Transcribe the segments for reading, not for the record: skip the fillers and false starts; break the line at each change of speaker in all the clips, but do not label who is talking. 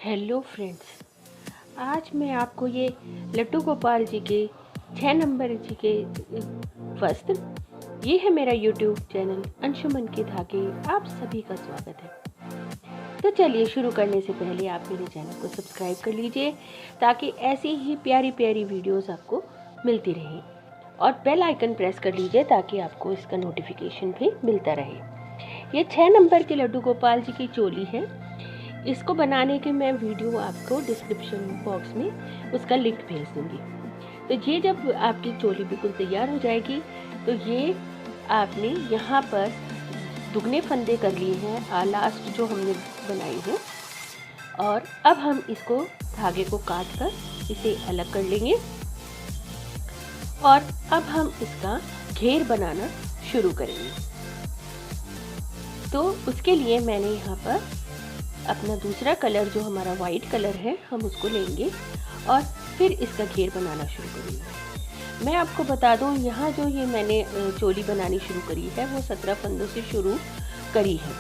Hello friends, आज मैं आपको ये लड्डू गोपाल जी के 6 नंबर जी के वस्त्र, ये है मेरा यूट्यूब चैनल अंशुमन के धागे। आप सभी का स्वागत है। तो चलिए शुरू करने से पहले आप मेरे चैनल को सब्सक्राइब कर लीजिए ताकि ऐसी ही प्यारी प्यारी वीडियोस आपको मिलती रहे, और बेल आइकन प्रेस कर लीजिए ताकि आपको इसका नोटिफिकेशन भी मिलता रहे। ये 6 नंबर के लड्डू गोपाल जी की चोली है। इसको बनाने के मैं वीडियो आपको डिस्क्रिप्शन बॉक्स में उसका लिंक भेज दूंगी। तो ये जब आपकी चोली बिल्कुल तैयार हो जाएगी तो ये आपने यहाँ पर दुगने फंदे कर लिए हैं लास्ट जो हमने बनाई है, और अब हम इसको धागे को काट कर इसे अलग कर लेंगे और अब हम इसका घेर बनाना शुरू करेंगे। तो उसके लिए मैंने यहाँ पर अपना दूसरा कलर जो हमारा वाइट कलर है हम उसको लेंगे और फिर इसका घेर बनाना शुरू करेंगे। मैं आपको बता दूं, यहाँ जो ये मैंने चोली बनानी शुरू करी है वो 17 फंदों से शुरू करी है।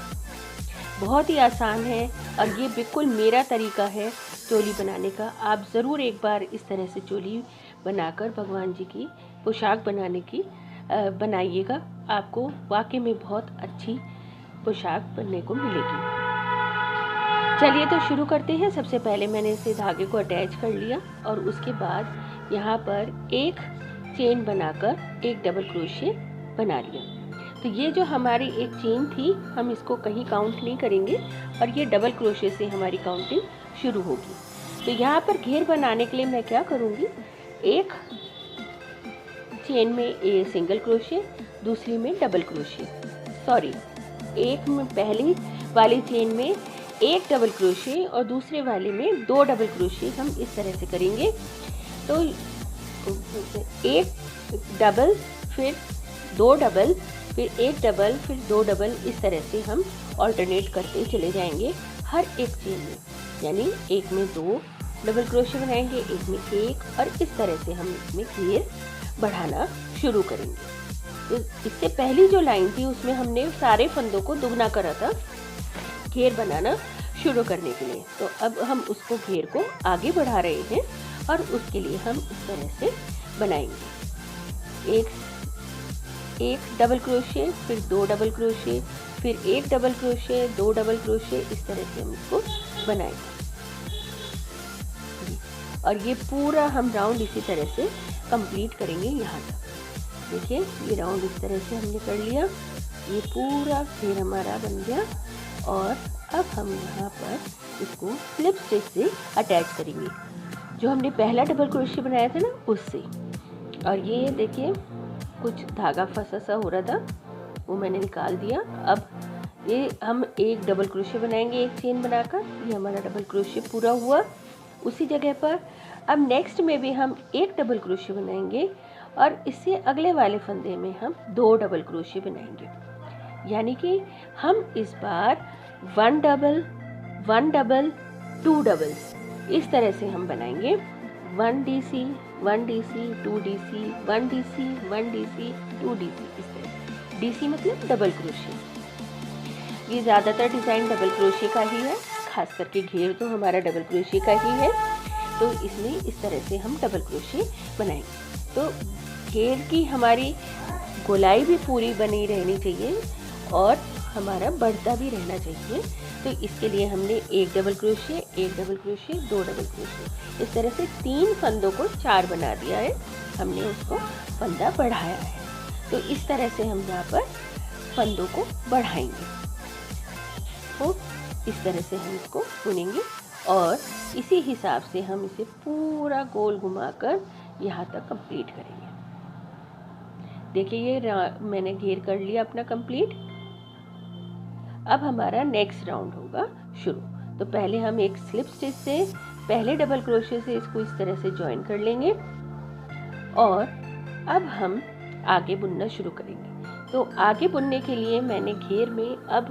बहुत ही आसान है और ये बिल्कुल मेरा तरीका है चोली बनाने का। आप ज़रूर एक बार इस तरह से चोली बनाकर भगवान जी की पोशाक बनाइएगा। आपको वाकई में बहुत अच्छी पोशाक बनने को मिलेगी। चलिए तो शुरू करते हैं। सबसे पहले मैंने इसे धागे को अटैच कर लिया और उसके बाद यहाँ पर एक चेन बनाकर एक डबल क्रोशे बना लिया। तो ये जो हमारी एक चेन थी हम इसको कहीं काउंट नहीं करेंगे और ये डबल क्रोशे से हमारी काउंटिंग शुरू होगी। तो यहाँ पर घेर बनाने के लिए मैं क्या करूँगी, एक चेन में सिंगल क्रोशे, दूसरी में डबल क्रोशे, एक में पहली वाली चेन में एक डबल क्रोशे और दूसरे वाले में 2 डबल क्रोशे हम इस तरह से करेंगे। तो एक डबल फिर 2 डबल फिर एक डबल फिर 2 डबल, इस तरह से हम ऑल्टरनेट करते चले जाएंगे हर एक चेन में। यानी एक में 2 डबल क्रोशे बनाएंगे, एक में 1, और इस तरह से हम इसमें घेर बढ़ाना शुरू करेंगे। तो इससे पहली जो लाइन थी उसमें हमने सारे फंदों को दुगना करा था घेर बनाना शुरू करने के लिए। तो अब हम उसको घेर को आगे बढ़ा रहे हैं और उसके लिए हम इस तरह से बनाएंगे। एक डबल क्रोशे फिर 2 डबल क्रोशे फिर एक डबल क्रोशे 2 डबल क्रोशे, इस तरह से हम इसको बनाएंगे। और ये पूरा हम राउंड इसी तरह से कंप्लीट करेंगे यहाँ तक। देखिए ये राउंड इस तरह से हमने कर लिया, ये पूरा घेर हमारा बन गया। और अब हम यहाँ पर इसको स्लिप स्टिच से अटैच करेंगे, जो हमने पहला डबल क्रोशे बनाया था ना उससे। और ये देखिए कुछ धागा फंसा सा हो रहा था, वो मैंने निकाल दिया। अब ये हम एक डबल क्रोशे बनाएंगे एक चेन बनाकर, ये हमारा डबल क्रोशे पूरा हुआ उसी जगह पर। अब नेक्स्ट में भी हम एक डबल क्रोशे बनाएंगे और इससे अगले वाले फंदे में हम 2 डबल क्रोशे बनाएंगे। यानी कि हम इस बार 1 डबल 1 डबल 2 डबल्स इस तरह से हम बनाएंगे। 1 DC 1 DC 2 DC 1 DC 1 DC 2 DC, इस तरह। DC मतलब डबल क्रोशे। ये ज़्यादातर डिज़ाइन डबल क्रोशे का ही है, खास करके घेर तो हमारा डबल क्रोशे का ही है। तो इसमें इस तरह से हम डबल क्रोशे बनाएंगे। तो घेर की हमारी गोलाई भी पूरी बनी रहनी चाहिए और हमारा बढ़ता भी रहना चाहिए। तो इसके लिए हमने एक डबल क्रोशे 2 डबल क्रोशे, इस तरह से 3 फंदों को 4 बना दिया है, हमने उसको फंदा बढ़ाया है। तो इस तरह से हम यहाँ पर फंदों को बढ़ाएंगे। तो इस तरह से हम इसको बुनेंगे और इसी हिसाब से हम इसे पूरा गोल घुमाकर यहाँ तक कंप्लीट करेंगे। देखिए ये मैंने घेर कर लिया अपना कंप्लीट। अब हमारा नेक्स्ट राउंड होगा शुरू। तो पहले हम एक स्लिप स्टिच से पहले डबल क्रोशे से इसको इस तरह से ज्वाइन कर लेंगे और अब हम आगे बुनना शुरू करेंगे। तो आगे बुनने के लिए मैंने घेर में अब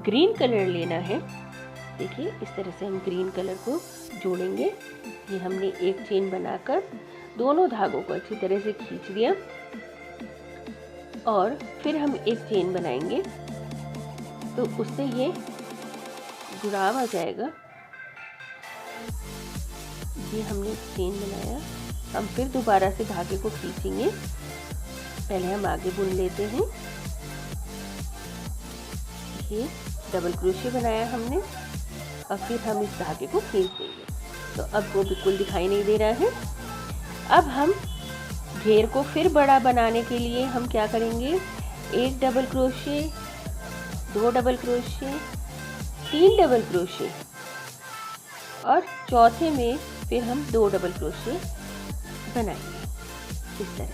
ग्रीन कलर लेना है। देखिए इस तरह से हम ग्रीन कलर को जोड़ेंगे। ये हमने एक चेन बनाकर दोनों धागों को अच्छी तरह से खींच दिया और फिर हम एक चेन बनाएंगे, तो उससे ये जुड़ाव आ जाएगा ये हमने चेन बनाया, हम फिर दोबारा से धागे को खींचेंगे। पहले हम आगे बुन लेते हैं। ये डबल क्रोशे बनाया हमने और फिर हम इस धागे को खींच देंगे। तो अब वो बिल्कुल दिखाई नहीं दे रहा है। अब हम घेर को फिर बड़ा बनाने के लिए हम क्या करेंगे, एक double crochet, 2 double crochet, 3 double crochet और चौथे में फिर हम 2 डबल क्रोशे बनाएंगे इस तरह से,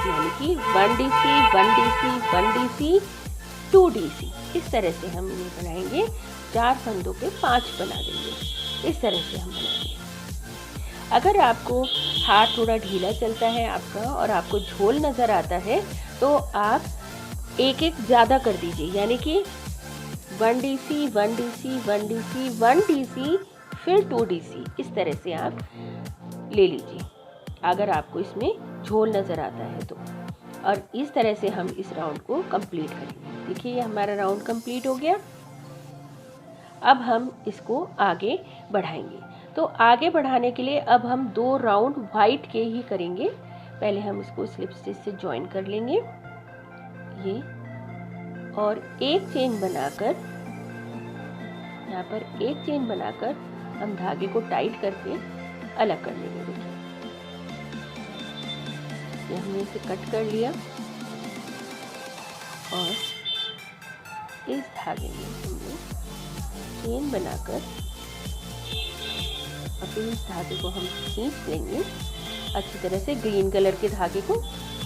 यानी कि 1DC 1DC 1DC 2DC इस तरह से हम इन्हें बनाएंगे। 4 फंदों के 5 बना देंगे, इस तरह से हम बनाएंगे। अगर आपको हाथ थोड़ा ढीला चलता है आपका और आपको झोल नज़र आता है तो आप एक ज़्यादा कर दीजिए, यानी कि 1DC 1DC 1DC 1DC फिर 2DC इस तरह से आप ले लीजिए अगर आपको इसमें झोल नज़र आता है तो। और इस तरह से हम इस राउंड को कंप्लीट करेंगे। देखिए ये हमारा राउंड कंप्लीट हो गया। अब हम इसको आगे बढ़ाएंगे। तो आगे बढ़ाने के लिए अब हम 2 राउंड वाइट के ही करेंगे। पहले हम इसको स्लिप स्टिच से ज्वाइन कर लेंगे ये, और एक चेन बनाकर यहाँ पर एक चेन बनाकर हम धागे को टाइट करके अलग कर लेंगे। देखिए हमने इसे कट कर लिया और इस धागे में हमने चेन बनाकर और फिर इस धागे को हम खींच लेंगे अच्छी तरह से ग्रीन कलर के धागे को,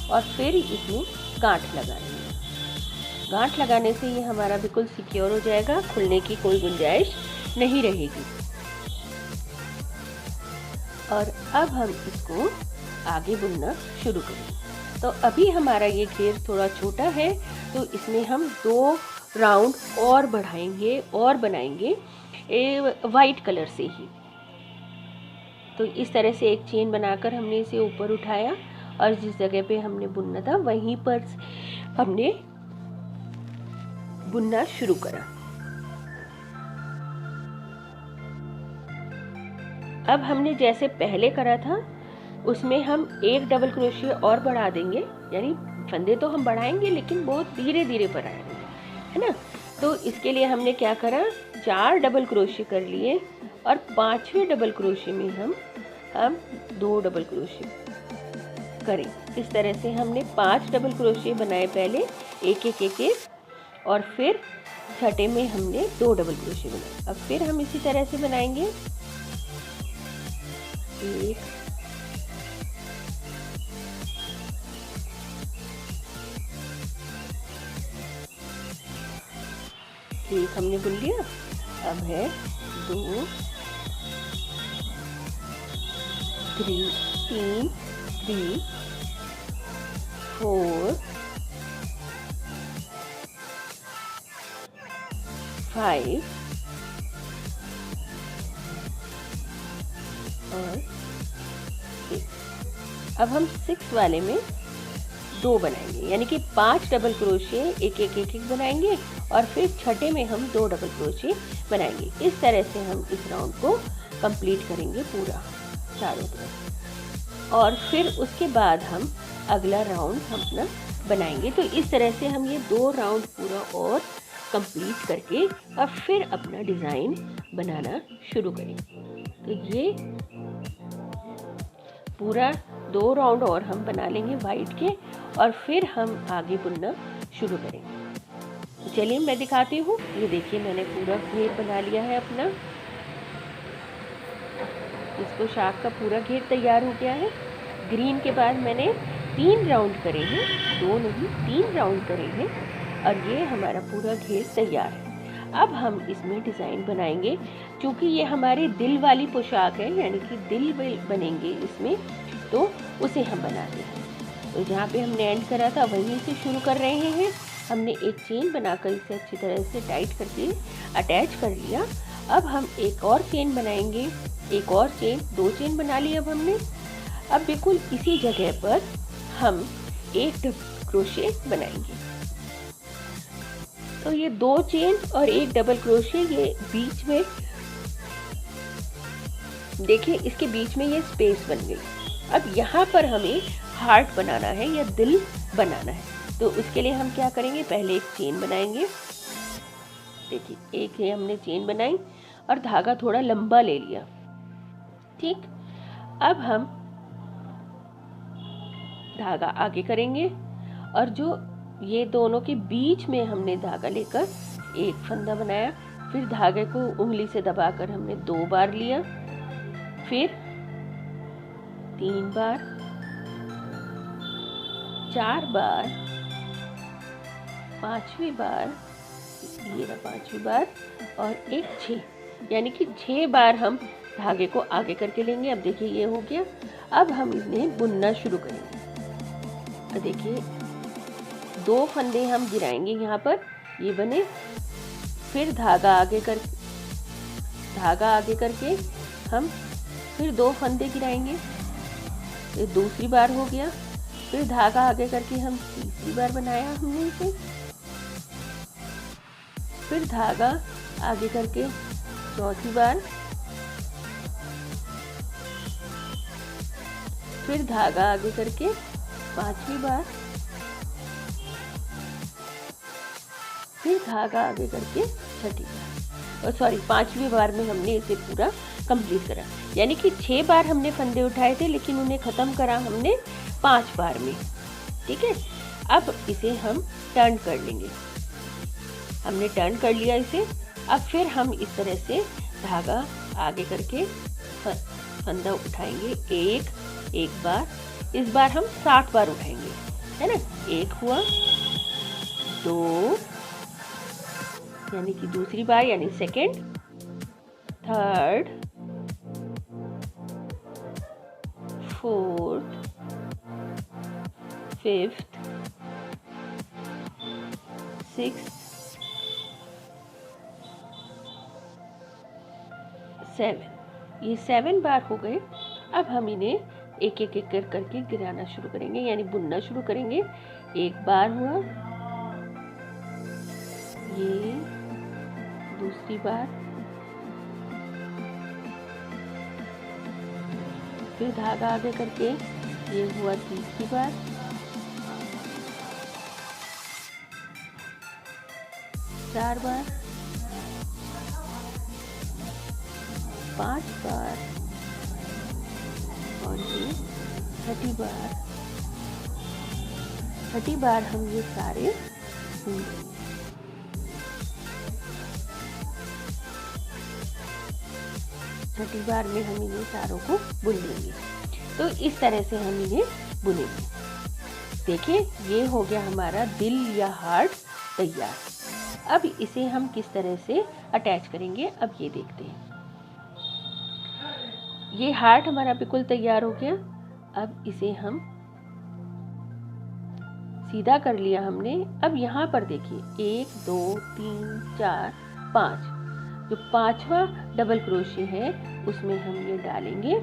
और फिर इसमें गांठ लगा लेंगे। गांठ लगाने से ये हमारा बिल्कुल सिक्योर हो जाएगा, खुलने की कोई गुंजाइश नहीं रहेगी। और अब हम इसको आगे बुनना शुरू करेंगे। तो अभी हमारा ये घेर थोड़ा छोटा है तो इसमें हम 2 राउंड और बढ़ाएंगे और बनाएंगे वाइट कलर से ही। तो इस तरह से एक चेन बनाकर हमने इसे ऊपर उठाया और जिस जगह पे हमने बुनना था वहीं पर हमने बुनना शुरू करा। अब हमने जैसे पहले करा था उसमें हम एक डबल क्रोशिया और बढ़ा देंगे, यानी फंदे तो हम बढ़ाएंगे लेकिन बहुत धीरे धीरे बढ़ाएंगे, है ना। तो इसके लिए हमने क्या करा, 4 डबल क्रोशिया कर लिए और 5वें डबल क्रोशिया में हम 2 डबल क्रोशिया करें। इस तरह से हमने 5 डबल क्रोशिया बनाए पहले, एक और फिर छठे में हमने 2 डबल क्रोशिया बनाए। अब फिर हम इसी तरह से बनाएंगे, 1 हमने बुन लिया। अब है 2 3 4 5 और 6। अब हम 6 वाले में 2 बनाएंगे, यानी कि 5 डबल क्रोशिया एक बनाएंगे और फिर छठे में हम 2 डबल क्रोशिया बनाएंगे। इस तरह से हम इस राउंड को कंप्लीट करेंगे पूरा चारों तरफ, और फिर उसके बाद हम अगला राउंड हम अपना बनाएंगे। तो इस तरह से हम ये 2 राउंड पूरा और कंप्लीट करके और फिर अपना डिज़ाइन बनाना शुरू करेंगे। तो ये पूरा 2 राउंड और हम बना लेंगे वाइट के, और फिर हम आगे बुनना शुरू करेंगे। तो चलिए मैं दिखाती हूँ। ये देखिए मैंने पूरा घेर बना लिया है अपना, इसको शाख का पूरा घेर तैयार हो गया है। ग्रीन के बाद मैंने 3 राउंड करे हैं, 2 नहीं 3 राउंड करे हैं, और ये हमारा पूरा घेर तैयार है। अब हम इसमें डिज़ाइन बनाएंगे, क्योंकि ये हमारी दिल वाली पोशाक है, यानी कि दिल बनेंगे इसमें, तो उसे हम बनाते हैं। तो जहाँ पे हमने एंड करा था वहीं से शुरू कर रहे हैं। हमने एक चेन बनाकर इसे अच्छी तरह से टाइट करके अटैच कर लिया। अब हम एक और चेन बनाएंगे, एक और चेन, 2 चेन बना ली अब हमने। अब बिल्कुल इसी जगह पर हम एक डबल क्रोशे बनाएंगे। तो ये 2 चेन और एक डबल क्रोशे, ये बीच में देखिए इसके बीच में ये स्पेस बन गई। अब यहाँ पर हमें हार्ट बनाना है या दिल बनाना है, तो उसके लिए हम क्या करेंगे, पहले एक चेन बनाएंगे। देखिए एक ये हमने चेन बनाई और धागा थोड़ा लंबा ले लिया। ठीक, अब हम धागा आगे करेंगे और जो ये दोनों के बीच में हमने धागा लेकर एक फंदा बनाया, फिर धागे को उंगली से दबाकर हमने 2 बार लिया, फिर 3 बार, 4 बार, 5वीं बार, ये रहा 5वीं बार और एक 6, यानी कि 6 बार हम धागे को आगे करके लेंगे। अब देखिए ये हो गया। अब हम इन्हें बुनना शुरू करेंगे। तो देखिए 2 फंदे हम गिराएंगे यहाँ पर, ये बने, फिर धागा आगे करके हम फिर 2 फंदे गिराएंगे, ये दूसरी बार हो गया। फिर धागा आगे करके हम तीसरी बार बनाया हमने इसे, फिर धागा आगे करके चौथी बार, फिर धागा आगे करके 5वीं बार, फिर धागा आगे करके 6ठी बार, और सॉरी 5वीं बार में हमने इसे पूरा कंप्लीट करा। यानी कि 6 बार हमने फंदे उठाए थे, लेकिन उन्हें ख़त्म करा हमने 5 बार में। ठीक है, अब इसे हम टर्न कर लेंगे। हमने टर्न कर लिया इसे। अब फिर हम इस तरह से धागा आगे करके फंदा उठाएंगे एक बार। इस बार हम 60 बार उठाएंगे, है ना। 1 हुआ, 2 यानी कि दूसरी बार, यानी second, third, fourth, fifth, sixth, 7। ये 7 बार हो गए। अब हम इन्हें एक एक करके गिराना शुरू करेंगे, यानी बुनना शुरू करेंगे। 1 बार हुआ, ये दूसरी बार, फिर धागा आगे करके ये हुआ तीसरी बार, 4 बार, 5 बार और ये 30 बार। 30 बार हम ये सारे बुन देंगे। छठी बार में हम इन्हें चारों को बुन लेंगे। तो इस तरह से हम इन्हें बुनेंगे। देखिए ये हो गया हमारा दिल या हार्ट तैयार। अब इसे हम किस तरह से अटैच करेंगे, अब ये देखते हैं। ये हार्ट हमारा बिल्कुल तैयार हो गया। अब इसे हम सीधा कर लिया हमने। अब यहाँ पर देखिए 1 2 3 4 5, जो 5वां डबल क्रोशे है उसमें हम ये डालेंगे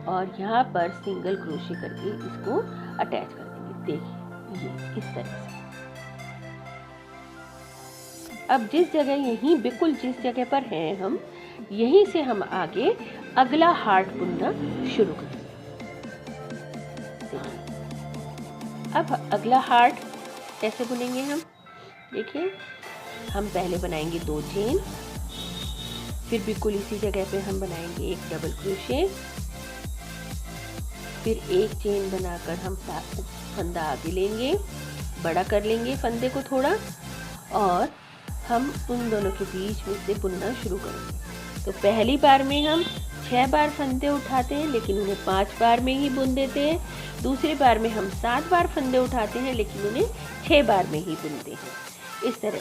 और यहाँ पर सिंगल क्रोशे करके इसको अटैच कर देंगे। देखिए ये इस तरह से। अब जिस जगह यहीं बिल्कुल जिस जगह पर हैं हम, यहीं से हम आगे अगला हार्ट बुनना शुरू करेंगे। अब अगला हार्ट कैसे बुनेंगे हम, देखिए हम पहले बनाएंगे 2 चेन, फिर बिल्कुल इसी जगह पे हम बनाएंगे 1 डबल क्रोशे, फिर 1 चेन बनाकर हम फंदा आगे लेंगे, बड़ा कर लेंगे फंदे को थोड़ा, और हम उन दोनों के बीच में से बुनना शुरू करेंगे। तो पहली बार में हम 6 बार फंदे उठाते हैं, लेकिन उन्हें 5 बार में ही बुन देते हैं। दूसरी बार में हम 7 बार फंदे उठाते हैं, लेकिन उन्हें 6 बार में ही बुनते हैं। इस तरह।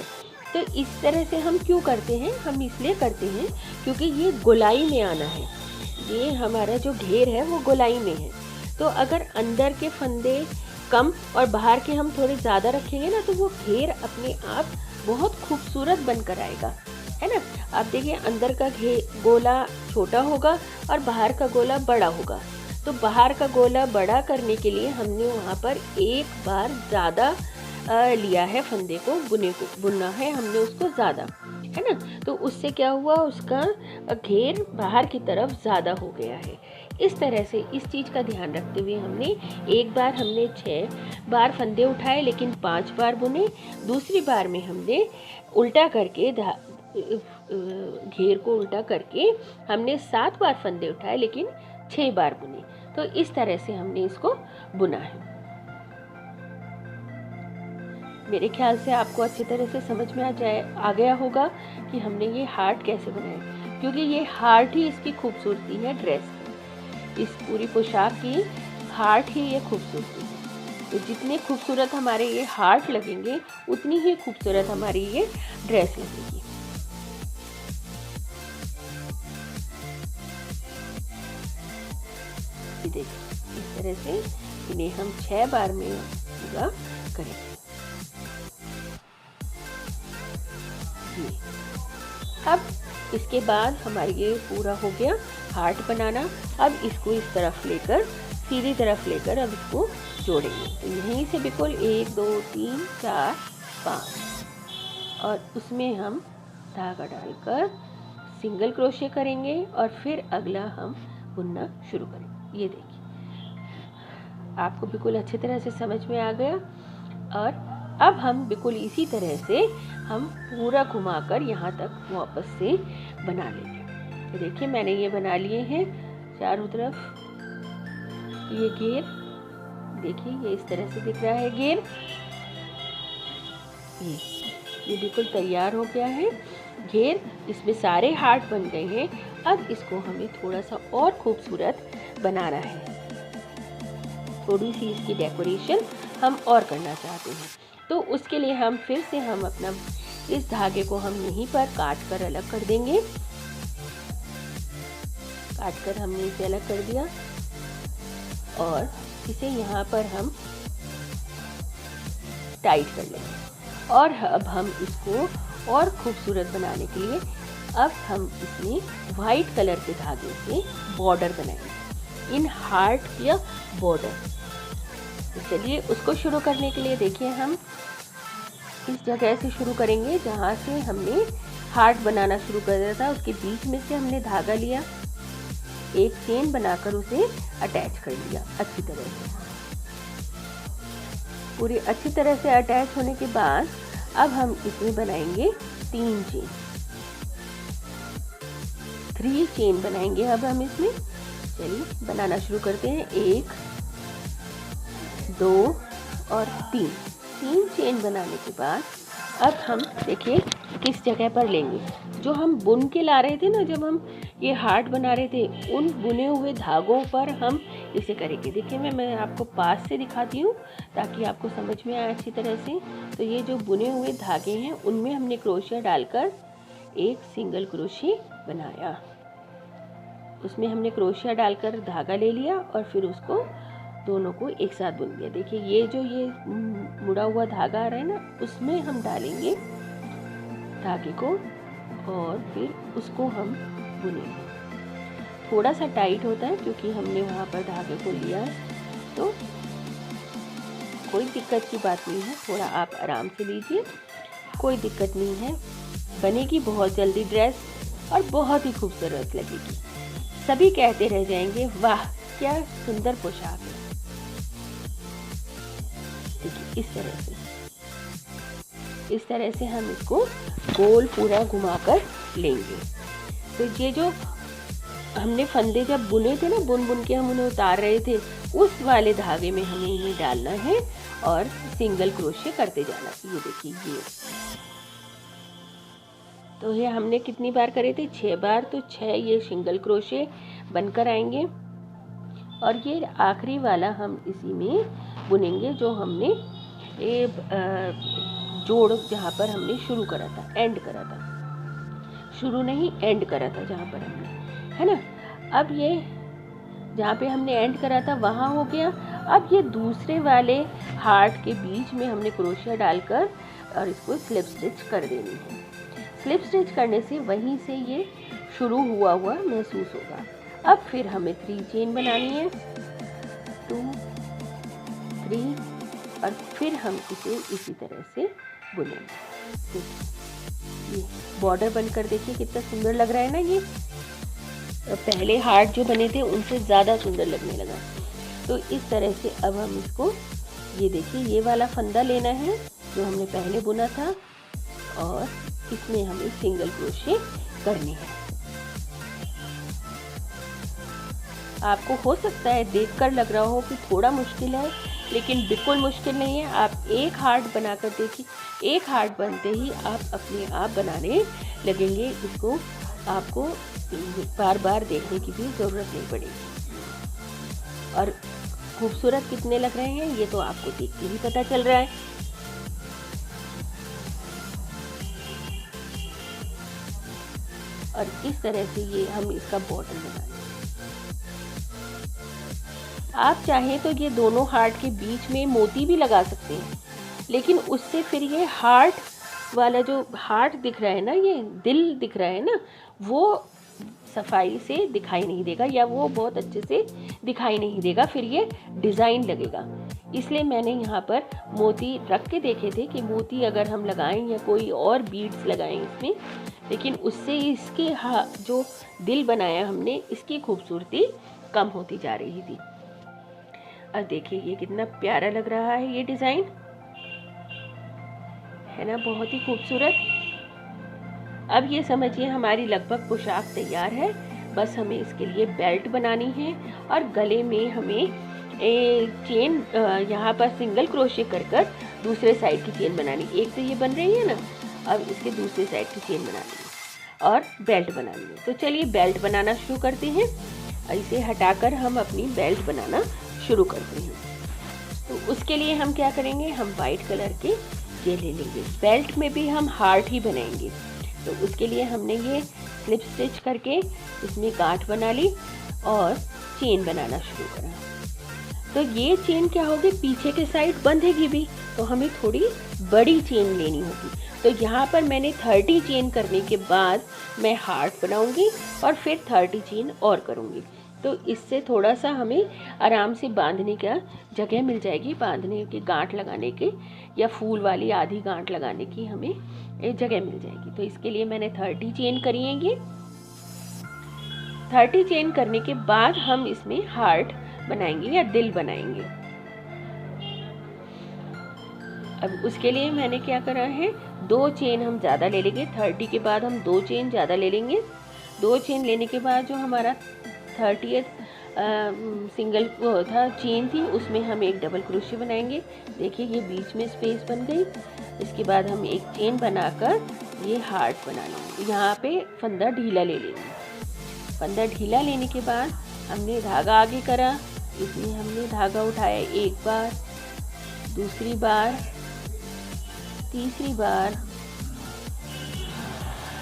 तो इस तरह से हम क्यों करते हैं, हम इसलिए करते हैं क्योंकि ये गोलाई में आना है। ये हमारा जो घेर है वो गोलाई में है। तो अगर अंदर के फंदे कम और बाहर के हम थोड़े ज़्यादा रखेंगे ना, तो वो घेर अपने आप बहुत खूबसूरत बनकर आएगा, है ना। आप देखिए अंदर का गोला छोटा होगा और बाहर का गोला बड़ा होगा। तो बाहर का गोला बड़ा करने के लिए हमने वहाँ पर 1 बार ज़्यादा लिया है, फंदे को बुनना है हमने उसको ज़्यादा, है ना। तो उससे क्या हुआ, उसका घेर बाहर की तरफ ज़्यादा हो गया है। इस तरह से इस चीज़ का ध्यान रखते हुए एक बार हमने 6 बार फंदे उठाए लेकिन 5 बार बुने। दूसरी बार में हमने उल्टा करके घेर को उल्टा करके हमने 7 बार फंदे उठाए लेकिन 6 बार बुने। तो इस तरह से हमने इसको बुना है। मेरे ख्याल से आपको अच्छी तरह से समझ में आ गया होगा कि हमने ये हार्ट कैसे बनाए, क्योंकि ये हार्ट ही इसकी खूबसूरती है। ड्रेस की, इस पूरी पोशाक की हार्ट ही ये खूबसूरती है। तो जितने खूबसूरत हमारे ये हार्ट लगेंगे उतनी ही खूबसूरत हमारी ये ड्रेस लगेगी। देखिए इस तरह से इन्हें हम 6 बार में पूरा करेंगे। अब इसके बाद हमारे ये पूरा हो गया हार्ट बनाना। अब इसको इस तरफ लेकर, सीधी तरफ लेकर अब इसको जोड़ेंगे। तो यहीं से बिल्कुल 1 2 3 4 5 और उसमें हम धागा डालकर सिंगल क्रोशे करेंगे और फिर अगला हम बुनना शुरू करेंगे। ये देखिए आपको बिल्कुल अच्छी तरह से समझ में आ गया। और अब हम बिल्कुल इसी तरह से हम पूरा घुमाकर यहाँ तक वापस से बना लेंगे। तो देखिए मैंने ये बना लिए हैं चारों तरफ ये घेर। देखिए ये इस तरह से दिख रहा है घेर। ये बिल्कुल तैयार हो गया है घेर। इसमें सारे हार्ट बन गए हैं। अब इसको हमें थोड़ा सा और खूबसूरत बनाना है। थोड़ी सी इसकी डेकोरेशन हम और करना चाहते हैं। तो उसके लिए हम फिर से हम अपना इस धागे को हम यहीं पर काट कर अलग कर देंगे। काट कर हमने इसे अलग कर दिया और इसे यहाँ पर हम टाइट कर लेंगे। और अब हम इसको और खूबसूरत बनाने के लिए अब हम इसमें वाइट कलर के धागे से बॉर्डर बनाएंगे, इन हार्ट या बॉर्डर। तो चलिए उसको शुरू करने के लिए देखिए हम इस जगह से शुरू करेंगे जहाँ से हमने हार्ट बनाना शुरू कर दिया था। उसके बीच में से हमने धागा लिया, एक चेन बनाकर उसे अटैच कर लिया अच्छी तरह से। पूरी अच्छी तरह से अटैच होने के बाद अब हम इसमें बनाएंगे 3 चेन, 3 चेन बनाएंगे। अब हम इसमें चलिए बनाना शुरू करते हैं। 1 2 और 3 चेन बनाने के बाद अब हम देखिए किस जगह पर लेंगे। जो हम बुन के ला रहे थे ना, जब हम ये हार्ट बना रहे थे, उन बुने हुए धागों पर हम इसे करेंगे। देखिए मैं आपको पास से दिखाती हूँ ताकि आपको समझ में आए अच्छी तरह से। तो ये जो बुने हुए धागे हैं उनमें हमने क्रोशिया डालकर एक सिंगल क्रोशे बनाया। उसमें हमने क्रोशिया डालकर धागा ले लिया और फिर उसको दोनों को एक साथ बुन दिया। देखिए ये जो ये मुड़ा हुआ धागा आ रहा है ना, उसमें हम डालेंगे धागे को और फिर उसको हम बुनेंगे। थोड़ा सा टाइट होता है क्योंकि हमने वहाँ पर धागे को लिया, तो कोई दिक्कत की बात नहीं है। थोड़ा आप आराम से लीजिए, कोई दिक्कत नहीं है। बनेगी बहुत जल्दी ड्रेस और बहुत ही खूबसूरत लगेगी। सभी कहते रह जाएंगे वाह क्या सुंदर पोशाक है। देखिए इस तरह से हम इसको गोल पूरा घुमाकर लेंगे। तो ये जो हमने फंदे जब बुने थे ना, बुन के हम उन्हें उतार रहे थे, उस वाले धागे में हमें इन्हें डालना है और सिंगल क्रोशे करते जाना। ये देखिए ये तो ये हमने कितनी बार करे थे, 6 बार। तो 6 ये सिंगल क्रोशे बनकर आएंगे और ये आखिरी वाला हम इसी में बुनेंगे जो हमने जोड़ जहाँ पर हमने शुरू करा था, एंड करा था, शुरू नहीं एंड करा था जहाँ पर हमने, है ना। अब ये जहाँ पे हमने एंड करा था वहाँ हो गया। अब ये दूसरे वाले हार्ट के बीच में हमने क्रोशिया डालकर और इसको स्लिप स्टिच कर देनी है। स्लिप स्टिच करने से वहीं से ये शुरू हुआ महसूस होगा। अब फिर हमें 3 चेन बनानी है, 2 3 और फिर हम इसे इसी तरह से बुनेंगे। देखिए बॉर्डर बनकर देखिए कितना सुंदर लग रहा है ना। ये पहले हार्ट जो बने थे उनसे ज़्यादा सुंदर लगने लगा। तो इस तरह से अब हम इसको, ये देखिए ये वाला फंदा लेना है जो हमने पहले बुना था और इसमें हमें सिंगल क्रोशे करने हैं। आपको हो सकता है देखकर लग रहा हो कि थोड़ा मुश्किल है, लेकिन बिल्कुल मुश्किल नहीं है। आप एक हार्ट बनाकर देखिए, एक हार्ट बनते ही आप अपने आप बनाने लगेंगे। इसको आपको बार बार देखने की भी ज़रूरत नहीं पड़ेगी। और खूबसूरत कितने लग रहे हैं ये तो आपको देख के ही पता चल रहा है। और इस तरह से ये हम इसका बॉर्डर बना लेंगे। आप चाहें तो ये दोनों हार्ट के बीच में मोती भी लगा सकते हैं, लेकिन उससे फिर ये हार्ट वाला जो हार्ट दिख रहा है ना, ये दिल दिख रहा है ना, वो सफाई से दिखाई नहीं देगा या वो बहुत अच्छे से दिखाई नहीं देगा, फिर ये डिज़ाइन लगेगा। इसलिए मैंने यहाँ पर मोती रख के देखे थे कि मोती अगर हम लगाएं या कोई और बीड्स लगाएं इसमें, लेकिन उससे इसके जो दिल बनाया हमने इसकी खूबसूरती कम होती जा रही थी। और देखिए ये कितना प्यारा लग रहा है, ये डिज़ाइन है ना, बहुत ही खूबसूरत। अब ये समझिए हमारी लगभग पोशाक तैयार है। बस हमें इसके लिए बेल्ट बनानी है और गले में हमें चेन यहाँ पर सिंगल क्रोशे कर कर दूसरे साइड की चेन बनानी। एक तो ये बन रही है ना, अब इसके दूसरे साइड की चेन बनानी है और बेल्ट बनानी है। तो चलिए बेल्ट बनाना शुरू करते हैं। इसे हटाकर हम अपनी बेल्ट बनाना शुरू करते हैं। तो उसके लिए हम क्या करेंगे, हम वाइट कलर के ये ले लेंगे। बेल्ट में भी हम हार्ट ही बनाएंगे, तो उसके लिए हमने ये स्लिप स्टिच करके इसमें गांठ बना ली और चेन बनाना शुरू करा। तो ये चेन क्या होगी, पीछे के साइड बंधेगी भी, तो हमें थोड़ी बड़ी चेन लेनी होगी। तो यहाँ पर मैंने 30 चेन करने के बाद मैं हार्ट बनाऊंगी और फिर 30 चेन और करूँगी। तो इससे थोड़ा सा हमें आराम से बांधने का जगह मिल जाएगी, बांधने के गांठ लगाने के या फूल वाली आधी गांठ लगाने की हमें एक जगह मिल जाएगी। तो इसके लिए मैंने 30 चेन करिएंगे। 30 चेन करने के बाद हम इसमें हार्ट बनाएंगे या दिल बनाएंगे। अब उसके लिए मैंने क्या करा है, 2 चेन हम ज़्यादा ले लेंगे। 30 के बाद हम 2 चेन ज़्यादा ले लेंगे। 2 चेन लेने के बाद जो हमारा 30th सिंगल था चेन थी, उसमें हम एक डबल क्रोशे बनाएंगे। देखिए ये बीच में स्पेस बन गई। इसके बाद हम एक चेन बनाकर ये हार्ट बना लेंगे। यहाँ पे फंदा ढीला ले लेंगे। फंदा ढीला लेने के बाद हमने धागा आगे करा, इसमें हमने धागा उठाया एक बार, दूसरी बार, तीसरी बार,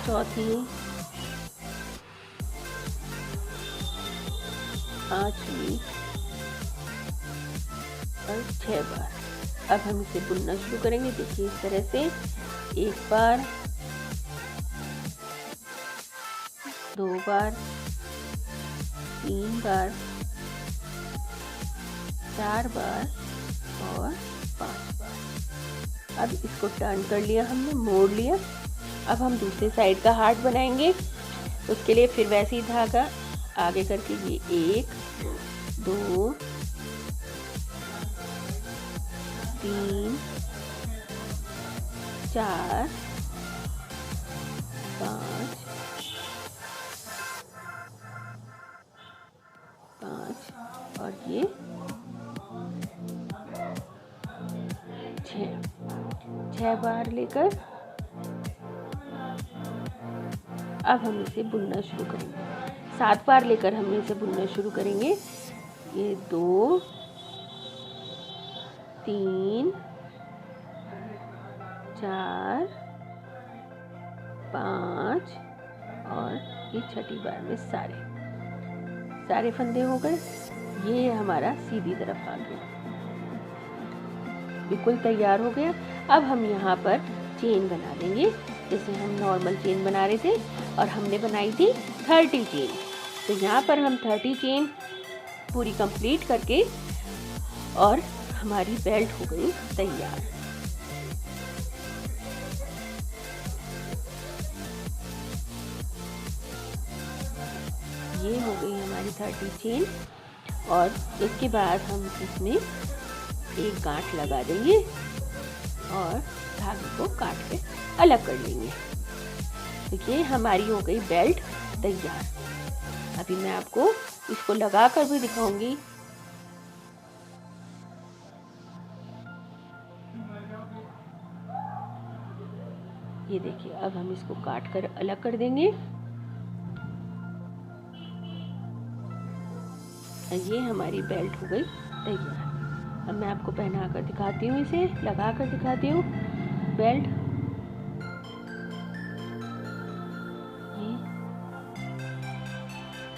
चौथी, पांचवी और 6 बार। अब हम इसे बुनना शुरू करेंगे। देखिए इस तरह से एक बार, 2 बार, 3 बार, 4 बार और 5 बार। अब इसको टर्न कर लिया हमने, मोड़ लिया। अब हम दूसरे साइड का हार्ट बनाएंगे। उसके लिए फिर वैसे ही धागा आगे करके ये 1, 2, 3, 4, 5 और ये 6 बार लेकर अब हम इसे बुनना शुरू करेंगे। 7 बार लेकर हम इसे बुनना शुरू करेंगे। ये 2, 3, 4, 5 और ये 6ठी बार में सारे फंदे हो गए। ये हमारा सीधी तरफ आ गया, बिल्कुल तैयार हो गया। अब हम यहाँ पर चेन बना देंगे जैसे हम नॉर्मल चेन बना रहे थे, और हमने बनाई थी 30 चेन। तो यहाँ पर हम 30 चेन पूरी कंप्लीट करके और हमारी बेल्ट हो गई तैयार। ये हो गई हमारी 30 चेन और इसके बाद हम इसमें एक गांठ लगा देंगे और धागे को काट के अलग कर लेंगे। तो ये हमारी हो गई बेल्ट तैयार। अभी मैं आपको इसको लगा कर भी दिखाऊंगी। ये देखिए, अब हम इसको काट कर अलग कर देंगे। ये हमारी बेल्ट हो गई तैयार। अब मैं आपको पहना कर दिखाती हूँ, इसे लगा कर दिखाती हूँ बेल्ट।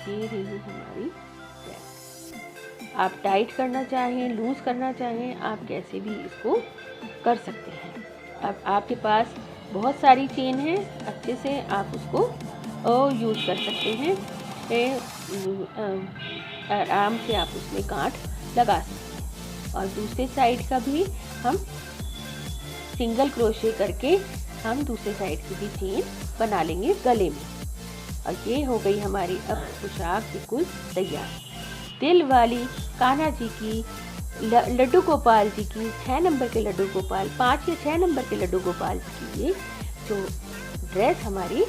ये रही हमारी बेल्ट। आप टाइट करना चाहें, लूज करना चाहें, आप कैसे भी इसको कर सकते हैं। अब आपके पास बहुत सारी चेन है, अच्छे से आप उसको यूज़ कर सकते हैं। आराम से आप उसमें गांठ लगा सकते हैं। और दूसरे साइड का भी हम सिंगल क्रोशे करके हम दूसरे साइड की भी चेन बना लेंगे गले में। और ये हो गई हमारी अब पोशाक बिल्कुल तैयार। दिल वाली कान्हा जी की, लड्डू गोपाल जी की, 6 नंबर के लड्डू गोपाल, 5 या 6 नंबर के लड्डू गोपाल जी की ये जो ड्रेस हमारी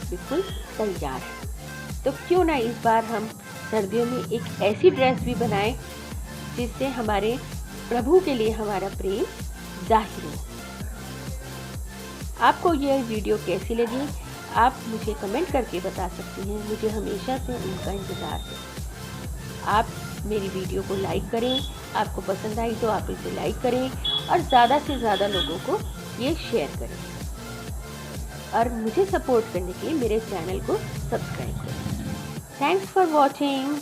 बिल्कुल तैयार है। तो क्यों ना इस बार हम सर्दियों में एक ऐसी ड्रेस भी बनाएं जिससे हमारे प्रभु के लिए हमारा प्रेम जाहिर हो। आपको यह वीडियो कैसी लगी आप मुझे कमेंट करके बता सकते हैं। मुझे हमेशा से उनका इंतज़ार है। आप मेरी वीडियो को लाइक करें, आपको पसंद आई तो आप इसे लाइक करें और ज़्यादा से ज़्यादा लोगों को ये शेयर करें। और मुझे सपोर्ट करने के लिए मेरे चैनल को सब्सक्राइब करें। Thanks for watching.